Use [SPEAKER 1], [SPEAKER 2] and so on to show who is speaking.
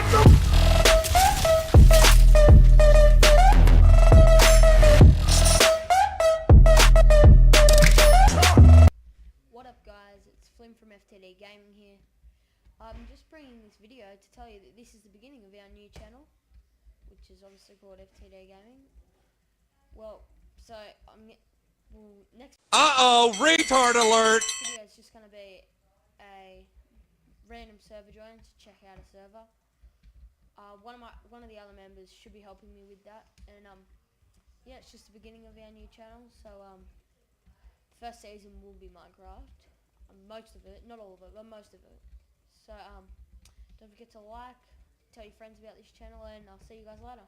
[SPEAKER 1] What up guys, it's Flim from FTD Gaming here. I'm just bringing this video to tell you that this is the beginning of our new channel, which is obviously called FTD Gaming. Well, so next
[SPEAKER 2] retard alert!
[SPEAKER 1] video is just going to be a random server join to check out a server. One of the other members should be helping me with that, and yeah, it's just the beginning of our new channel. So the first season will be Minecraft, most of it, not all of it, but most of it. So don't forget to like, tell your friends about this channel, and I'll see you guys later.